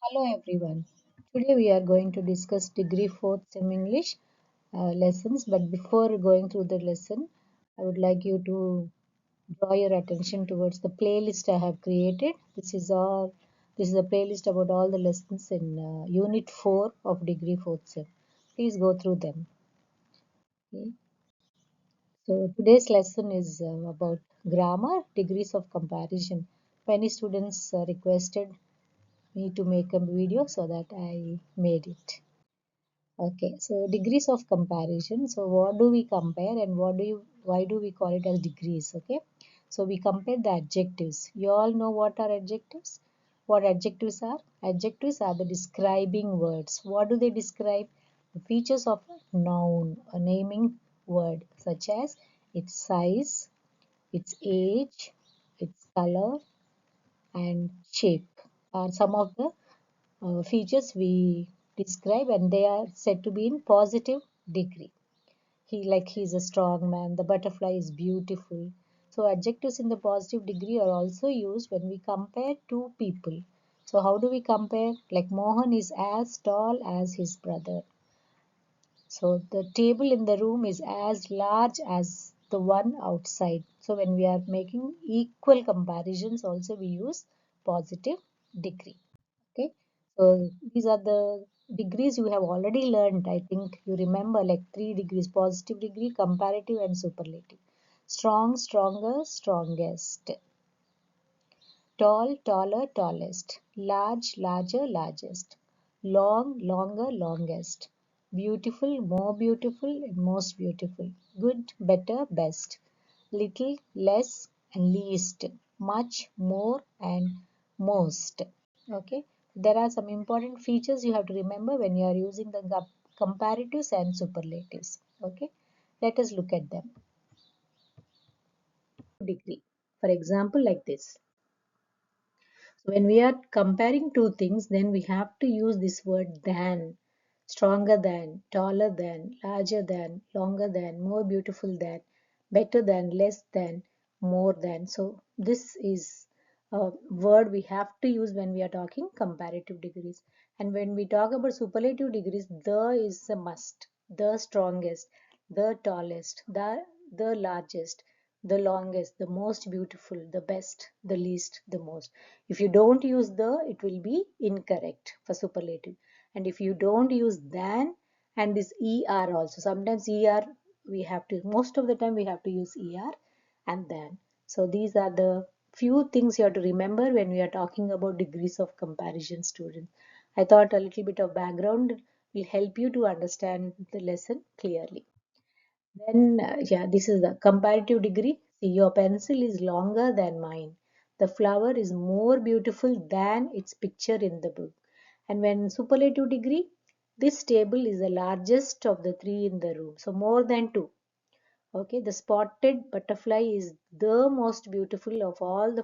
Hello everyone. Today we are going to discuss Degree 4 Sem English lessons. But before going through the lesson, I would like you to draw your attention towards the playlist I have created. This is a playlist about all the lessons in Unit 4 of Degree 4 Sem. Please go through them. Okay. So today's lesson is about grammar, degrees of comparison. Many students requested me to make a video, so that I made it. Okay, so degrees of comparison. So what do we compare and why do we call it as degrees? Okay, so we compare the adjectives. You all know what are adjectives? What adjectives are? Adjectives are the describing words. What do they describe? The features of a noun, a naming word, such as its size, its age, its color, and shape are some of the features we describe, and they are said to be in positive degree. He's a strong man, the butterfly is beautiful. So adjectives in the positive degree are also used when we compare two people. So how do we compare? Like Mohan is as tall as his brother. So the table in the room is as large as the one outside. So when we are making equal comparisons, also we use positive degree. Okay, so these are the degrees you have already learned. I think you remember, like 3 degrees: positive degree, comparative, and superlative. Strong, stronger, strongest. Tall, taller, tallest. Large, larger, largest. Long, longer, longest. Beautiful, more beautiful, and most beautiful. Good, better, best. Little, less, and least. Much, more, and most. Okay, there are some important features you have to remember when you are using the comparatives and superlatives. Okay, let us look at them. Degree, for example, like this. So when we are comparing two things, then we have to use this word than, stronger than, taller than, larger than, longer than, more beautiful than, better than, less than, more than. So this is a word we have to use when we are talking comparative degrees. And when we talk about superlative degrees, the is a must. The strongest, the tallest, the largest, the longest, the most beautiful, the best, the least, the most. If you don't use the, it will be incorrect for superlative. And if you don't use than and this er also, sometimes er we have to, most of the time we have to use er and than. So these are the few things you have to remember when we are talking about degrees of comparison, students. I thought a little bit of background will help you to understand the lesson clearly. Then, yeah, this is the comparative degree. See, your pencil is longer than mine. The flower is more beautiful than its picture in the book. And when superlative degree, this table is the largest of the three in the room. So more than two. Okay, the spotted butterfly is the most beautiful of all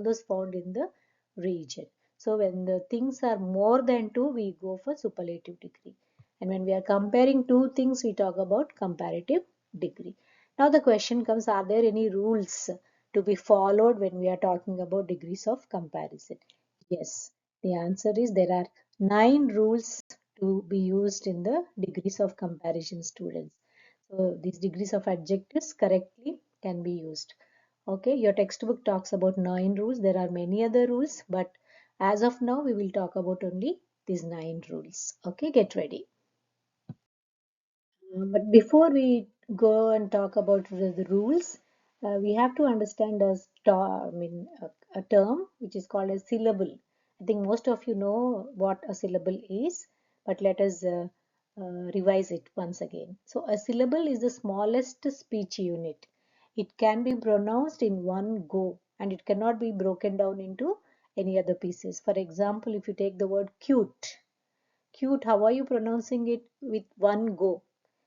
those found in the region. So when the things are more than two, we go for superlative degree. And when we are comparing two things, we talk about comparative degree. Now the question comes, are there any rules to be followed when we are talking about degrees of comparison? Yes, the answer is there are 9 rules to be used in the degrees of comparison, students. So these degrees of adjectives correctly can be used. Okay, your textbook talks about 9 rules. There are many other rules, but as of now, we will talk about only these 9 rules. Okay, get ready. But before we go and talk about the rules, we have to understand a term which is called a syllable. I think most of you know what a syllable is, but let us revise it once again. So a syllable is the smallest speech unit. It can be pronounced in one go and it cannot be broken down into any other pieces. For example, if you take the word cute, cute, how are you pronouncing it with one go?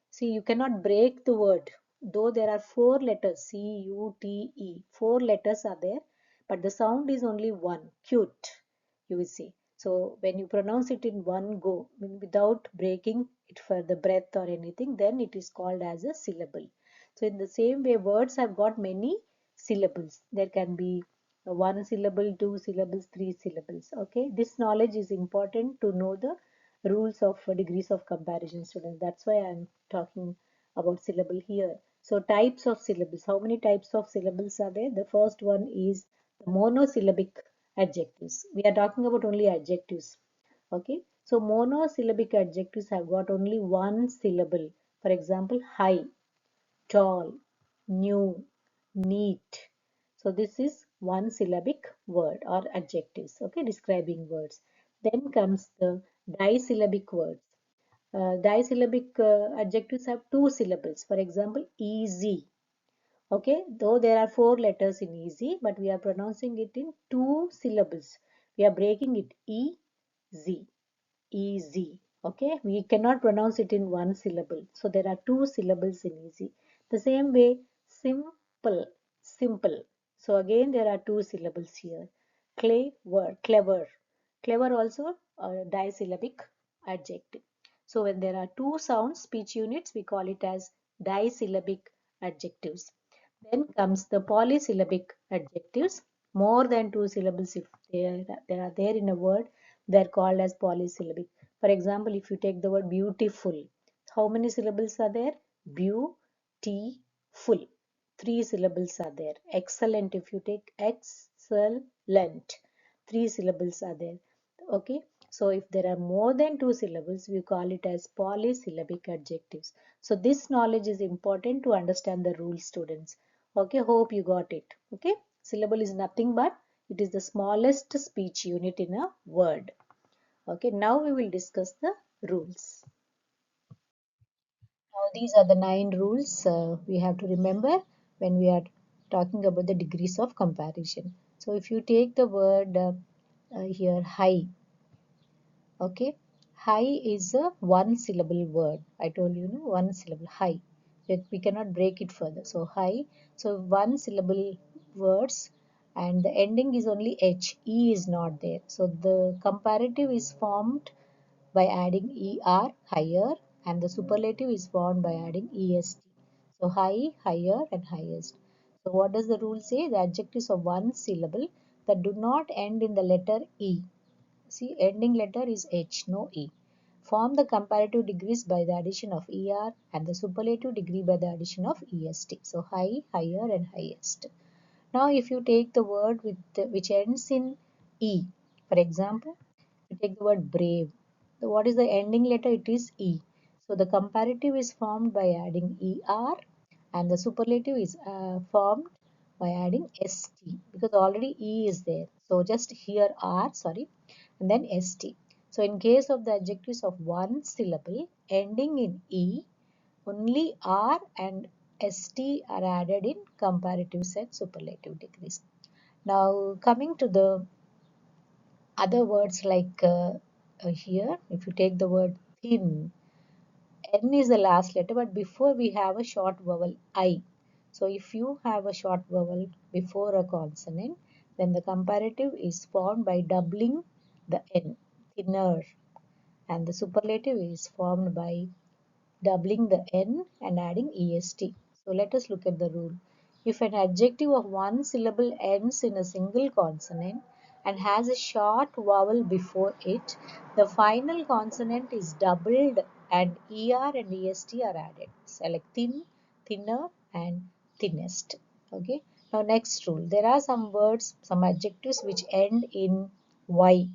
See, you cannot break the word. Though there are 4 letters, C, U, T, E, 4 letters are there, but the sound is only one, cute, you will see. So when you pronounce it in one go, without breaking it for the breath or anything, then it is called as a syllable. So in the same way, words have got many syllables. There can be one syllable, two syllables, three syllables. Okay, this knowledge is important to know the rules of degrees of comparison, students. That's why I'm talking about syllable here. So types of syllables. How many types of syllables are there? The first one is the monosyllabic adjectives. We are talking about only adjectives. Okay, so monosyllabic adjectives have got only one syllable. For example, high, tall, new, neat. So this is one syllabic word or adjectives, okay, describing words. Then comes the disyllabic words. Disyllabic adjectives have two syllables. For example, easy. Okay, though there are four letters in easy, but we are pronouncing it in two syllables. We are breaking it E, Z, easy. Okay, we cannot pronounce it in one syllable. So there are two syllables in easy. The same way, simple, simple. So again, there are two syllables here. Clever, clever. Clever also a disyllabic adjective. So when there are two sounds, speech units, we call it as disyllabic adjectives. Then comes the polysyllabic adjectives. More than two syllables, if they are there in a word, they are called as polysyllabic. For example, if you take the word beautiful, how many syllables are there? Beautiful. Three syllables are there. Excellent, if you take excellent, three syllables are there. Okay, so if there are more than two syllables, we call it as polysyllabic adjectives. So this knowledge is important to understand the rules, students. Okay, hope you got it. Okay, syllable is nothing but it is the smallest speech unit in a word. Okay, now we will discuss the rules. Now these are the 9 rules we have to remember when we are talking about the degrees of comparison. So if you take the word here high, okay, high is a one syllable word. I told you, no, one syllable high. Yet we cannot break it further. So high, so one syllable words and the ending is only H. E is not there. So the comparative is formed by adding er, higher, and the superlative is formed by adding est. So high, higher, and highest. So what does the rule say? The adjectives of one syllable that do not end in the letter E. See, ending letter is H, no E. Form the comparative degrees by the addition of er and the superlative degree by the addition of est. So high, higher, and highest. Now, if you take the word which ends in E, for example, you take the word brave. So what is the ending letter? It is E. So the comparative is formed by adding ER and the superlative is formed by adding ST because already E is there. So just here R, sorry, and then ST. So in case of the adjectives of one syllable ending in E, only R and ST are added in comparatives and superlative degrees. Now coming to the other words like here, if you take the word thin, N is the last letter, but before we have a short vowel I. So if you have a short vowel before a consonant, then the comparative is formed by doubling the N, thinner, and the superlative is formed by doubling the N and adding est. So let us look at the rule. If an adjective of one syllable ends in a single consonant and has a short vowel before it, the final consonant is doubled and er and est are added. Select thin, thinner, and thinnest. Okay. Now next rule. There are some words, some adjectives which end in y.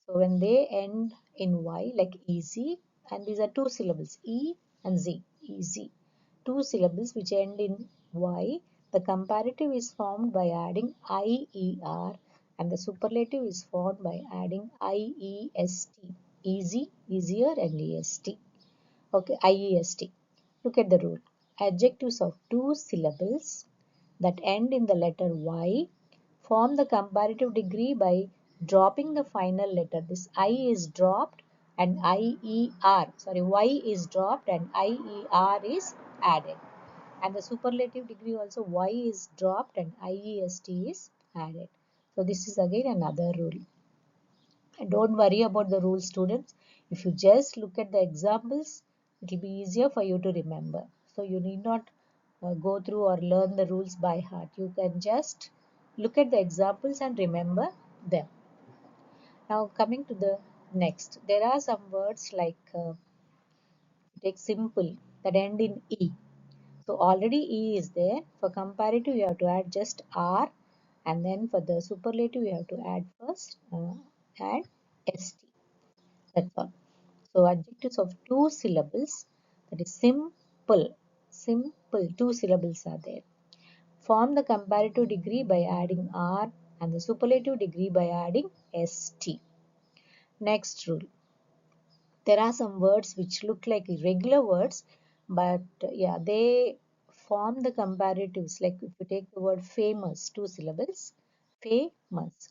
So when they end in Y like easy, and these are two syllables, E and Z, easy. Two syllables which end in Y, the comparative is formed by adding IER and the superlative is formed by adding IEST, easy, easier and EST. Okay, IEST. Look at the rule. Adjectives of two syllables that end in the letter Y form the comparative degree by dropping the final letter. This I is dropped and Y is dropped and IER is added. And the superlative degree also Y is dropped and IEST is added. So this is again another rule. And don't worry about the rules, students. If you just look at the examples, it will be easier for you to remember. So you need not go through or learn the rules by heart. You can just Look at the examples and remember them. Now coming to the next, there are some words like take simple that end in E. So already E is there. For comparative, you have to add just R, and then for the superlative, you have to add first add st. That's all. So adjectives of two syllables, that is simple, simple, two syllables are there. Form the comparative degree by adding R and the superlative degree by adding st. Next rule. There are some words which look like irregular words, but yeah, they form the comparatives. Like if you take the word famous, two syllables, famous.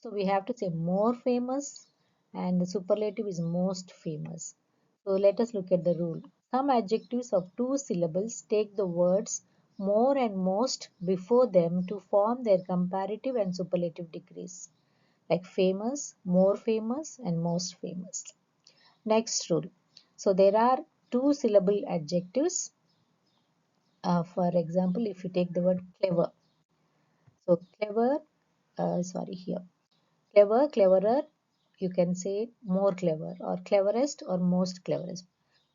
So we have to say more famous, and the superlative is most famous. So let us look at the rule. Some adjectives of two syllables take the words more and most before them to form their comparative and superlative degrees, like famous, more famous, and most famous. Next rule. So there are two syllable adjectives. For example, if you take the word clever. So clever, sorry here. Clever, cleverer, you can say more clever, or cleverest or most cleverest.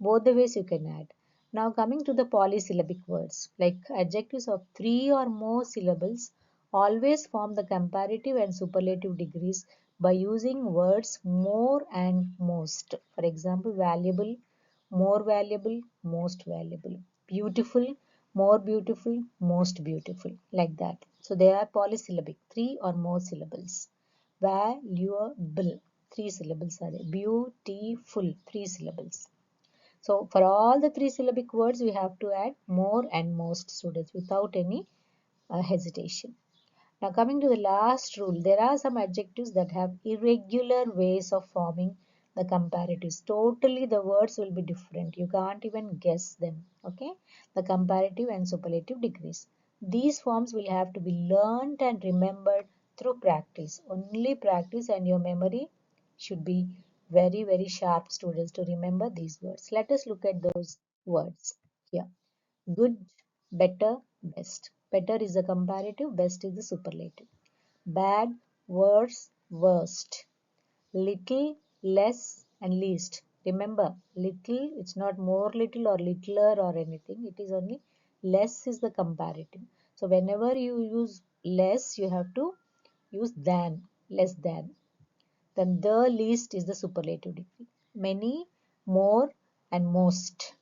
Both the ways you can add. Now coming to the polysyllabic words, like adjectives of three or more syllables always form the comparative and superlative degrees by using words more and most. For example, valuable, more valuable, most valuable. Beautiful, more beautiful, most beautiful, like that. So they are polysyllabic, three or more syllables. Valuable, three syllables are there. Beautiful, three syllables. So for all the three syllabic words, we have to add more and most, students, without any hesitation. Now coming to the last rule, there are some adjectives that have irregular ways of forming the comparatives. Totally the words will be different. You can't even guess them. Okay. The comparative and superlative degrees. These forms will have to be learned and remembered through practice. Only practice, and your memory should be very, very sharp, students, to remember these words. Let us look at those words here. Good, better, best. Better is the comparative, best is the superlative. Bad, worse, worst. Little, less, and least. Remember, little, it's not more little or littler or anything. It is only less is the comparative. So whenever you use less, you have to use than, less than. Then the least is the superlative degree. Many, more, and most.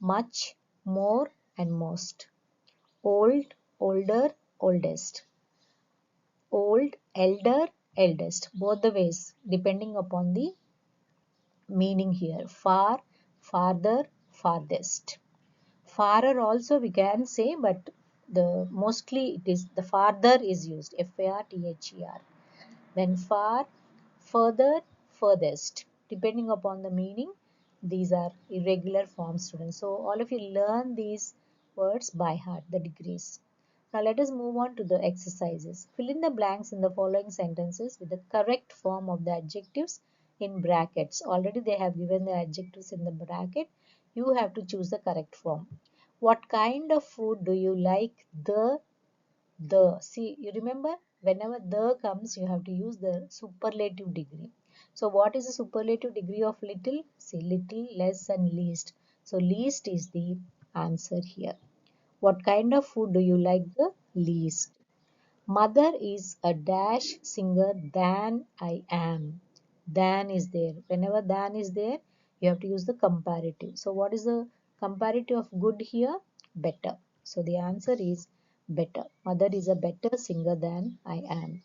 Much, more, and most. Old, older, oldest. Old, elder, eldest. Both the ways, depending upon the meaning here. Far, farther, farthest. Farer also we can say, but the mostly it is the farther is used. Farther. Then far, further, furthest. Depending upon the meaning, these are irregular forms, students. So all of you learn these words by heart, the degrees. Now let us move on to the exercises. Fill in the blanks in the following sentences with the correct form of the adjectives in brackets. Already they have given the adjectives in the bracket. You have to choose the correct form. What kind of food do you like? The. See, you remember, whenever the comes, you have to use the superlative degree. So what is the superlative degree of little? See, little, less, and least. So least is the answer here. What kind of food do you like the least? Mother is a dash singer than I am. Than is there. Whenever than is there, you have to use the comparative. So what is the comparative of good here? Better. So the answer is better. Mother is a better singer than I am.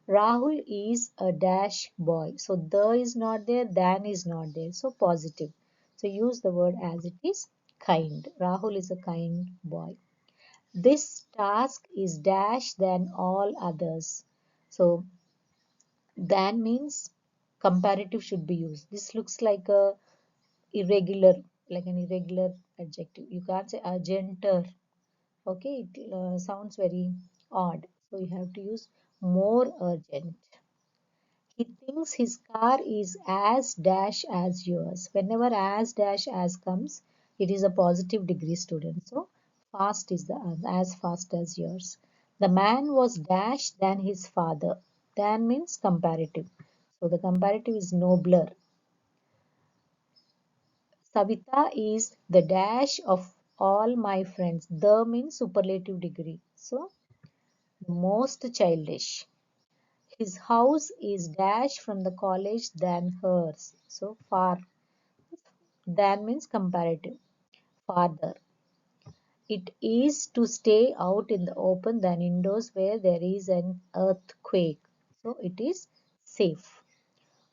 Rahul is a dash boy. So the is not there, than is not there. So positive. So use the word as it is, kind. Rahul is a kind boy. This task is dash than all others. So than means comparative should be used. This looks like a irregular, like an irregular adjective. You can't say urgenter. Okay, it sounds very odd. So you have to use more urgent. He thinks his car is as dash as yours. Whenever as dash as comes, it is a positive degree, student. So fast is the as fast as yours. The man was dash than his father. Than means comparative. So the comparative is nobler. Savita is the dash of all my friends. The means superlative degree. So the most childish. His house is dash from the college than hers. So far. Than means comparative. Farther. It is to stay out in the open than indoors where there is an earthquake. So it is safe.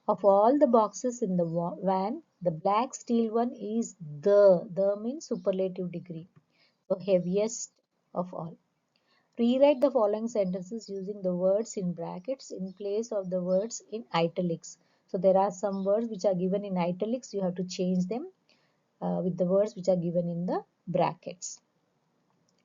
Of all the boxes in the van, the black steel one is the means superlative degree. So heaviest of all. Rewrite the following sentences using the words in brackets in place of the words in italics. So there are some words which are given in italics. You have to change them with the words which are given in the brackets.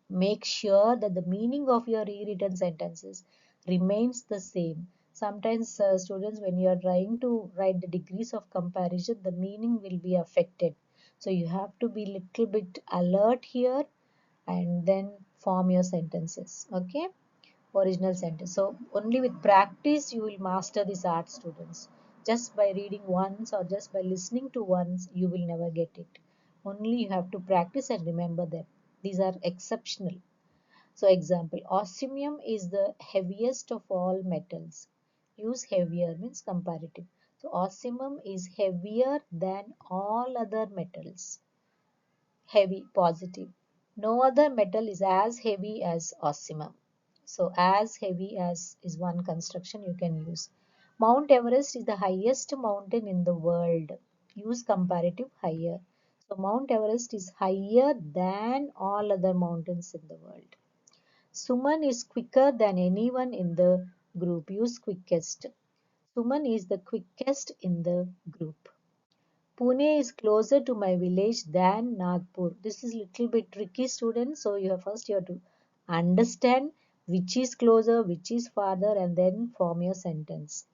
Make sure that the meaning of your rewritten sentences remains the same. Sometimes students, when you are trying to write the degrees of comparison, the meaning will be affected. So you have to be little bit alert here and then form your sentences. Okay, original sentence. So only with practice you will master this art, students. Just by reading once or just by listening to once, you will never get it. Only you have to practice and remember them. These are exceptional. So example, osmium is the heaviest of all metals. Use heavier means comparative. So osmium is heavier than all other metals. Heavy, positive. No other metal is as heavy as osmium. So as heavy as is one construction you can use. Mount Everest is the highest mountain in the world. Use comparative higher. So Mount Everest is higher than all other mountains in the world. Suman is quicker than anyone in the group. Use quickest. Suman is the quickest in the group. Pune is closer to my village than Nagpur. This is little bit tricky, students. So you have to understand which is closer, which is farther, and then form your sentence.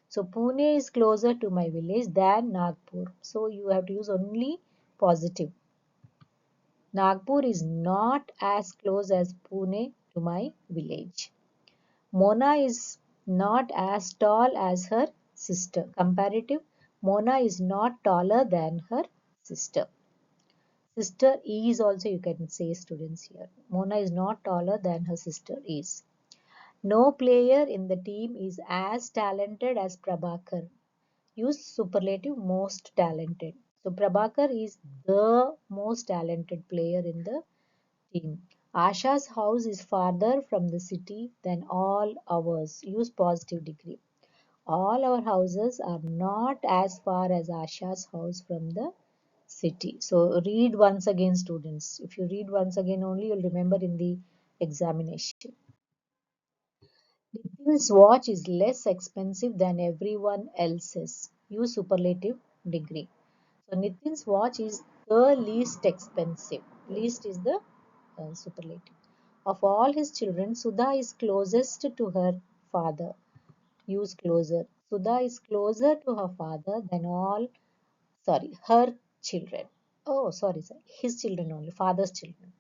So Pune is closer to my village than Nagpur. So you have to use only positive. Nagpur is not as close as Pune to my village. Mona is not as tall as her sister. Comparative. Mona is not taller than her sister. Sister is also you can say, students, here. Mona is not taller than her sister is. No player in the team is as talented as Prabhakar. Use superlative most talented. So Prabhakar is the most talented player in the team. Asha's house is farther from the city than all ours. Use positive degree. All our houses are not as far as Asha's house from the city. So read once again, students. If you read once again only, you'll remember in the examination. Nitin's watch is less expensive than everyone else's. Use superlative degree. So Nitin's watch is the least expensive. Least is the superlative. Of all his children, Sudha is closest to her father. Use closer. Sudha is closer to her father than all, sorry, her children. Oh, sorry, his children only, father's children.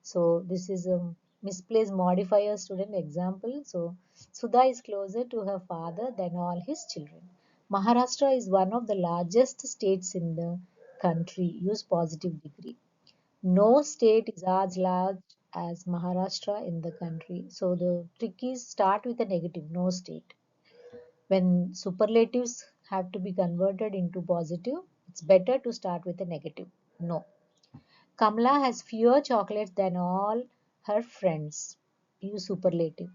So this is a misplaced modifier, student example. So Sudha is closer to her father than all his children. Maharashtra is one of the largest states in the country. Use positive degree. No state is as large as Maharashtra in the country. So the trick is start with a negative, no state. When superlatives have to be converted into positive, it's better to start with a negative, no. Kamala has fewer chocolates than all her friends. Use superlative.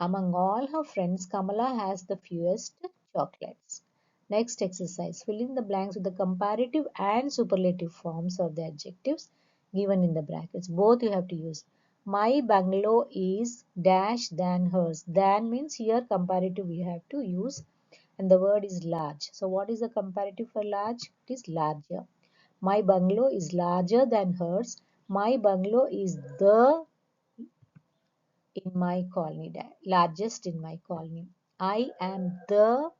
Among all her friends, Kamala has the fewest chocolates. Next exercise. Fill in the blanks with the comparative and superlative forms of the adjectives given in the brackets. Both you have to use. My bungalow is dash than hers. Than means here comparative you have to use, and the word is large. So what is the comparative for large? It is larger. My bungalow is larger than hers. My bungalow is the in my colony, largest in my colony. I am the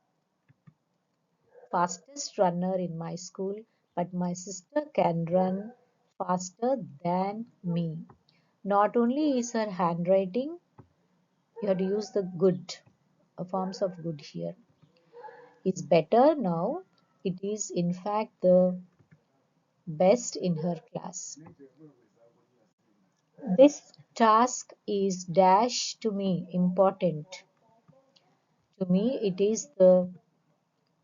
fastest runner in my school, but my sister can run faster than me. Not only is her handwriting You have to use the good, forms of good here. Is better now. It is in fact the best in her class. This task is dash to me important. To me, it is the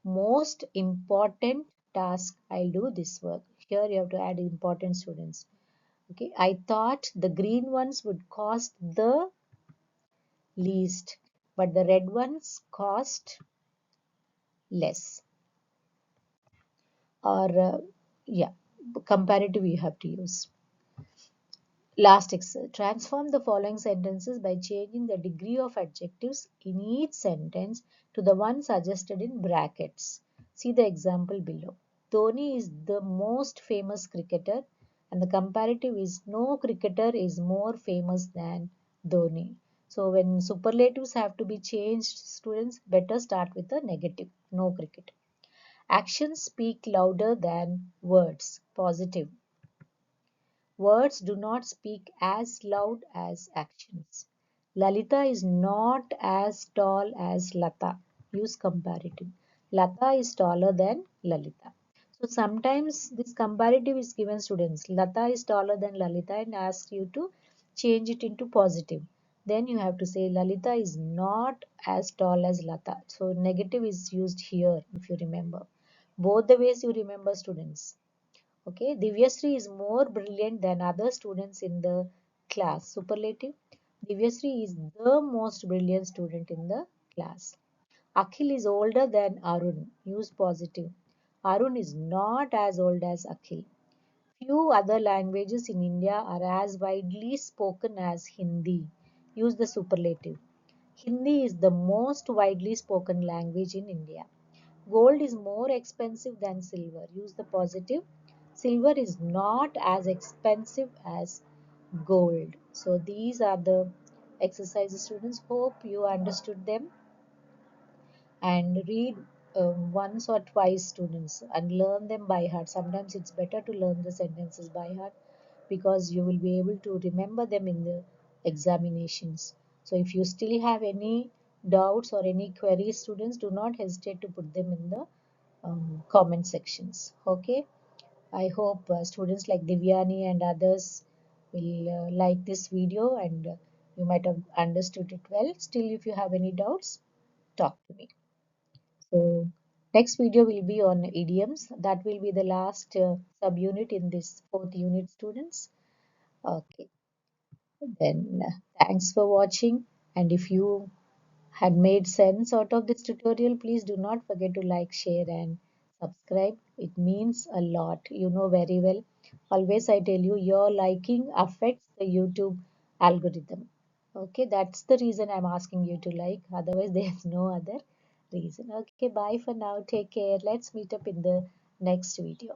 most important task. I'll do this work. Here you have to add important, students. Okay, I thought the green ones would cost the least, but the red ones cost less. Or yeah, comparative you have to use. Last exercise. Transform the following sentences by changing the degree of adjectives in each sentence to the one suggested in brackets. See the example below. Dhoni is the most famous cricketer, and the comparative is no cricketer is more famous than Dhoni. So when superlatives have to be changed, students better start with the negative, no cricket. Actions speak louder than words, positive. Words do not speak as loud as actions. Lalita is not as tall as Lata. Use comparative. Lata is taller than Lalita. So sometimes this comparative is given students. Lata is taller than Lalita and asks you to change it into positive. Then you have to say Lalita is not as tall as Lata. So negative is used here if you remember. Both the ways you remember, students. Okay, Divyasri is more brilliant than other students in the class. Superlative. Divyasri is the most brilliant student in the class. Akhil is older than Arun. Use positive. Arun is not as old as Akhil. Few other languages in India are as widely spoken as Hindi. Use the superlative. Hindi is the most widely spoken language in India. Gold is more expensive than silver. Use the positive. Silver is not as expensive as gold. So these are the exercises, students. Hope you understood them, and read once or twice, students, and learn them by heart. Sometimes it's better to learn the sentences by heart because you will be able to remember them in the examinations. So if you still have any doubts or any queries, students, do not hesitate to put them in the comment sections. Okay, I hope students like Divyani and others will like this video, and you might have understood it well. Still, if you have any doubts, talk to me. So next video will be on idioms. That will be the last subunit in this fourth unit, students. Okay, then thanks for watching, and if you had made sense out of this tutorial, please do not forget to like, share and subscribe. It means a lot. You know very well. Always I tell you, your liking affects the YouTube algorithm. Okay, that's the reason I'm asking you to like. Otherwise, there's no other reason. Okay, bye for now. Take care. Let's meet up in the next video.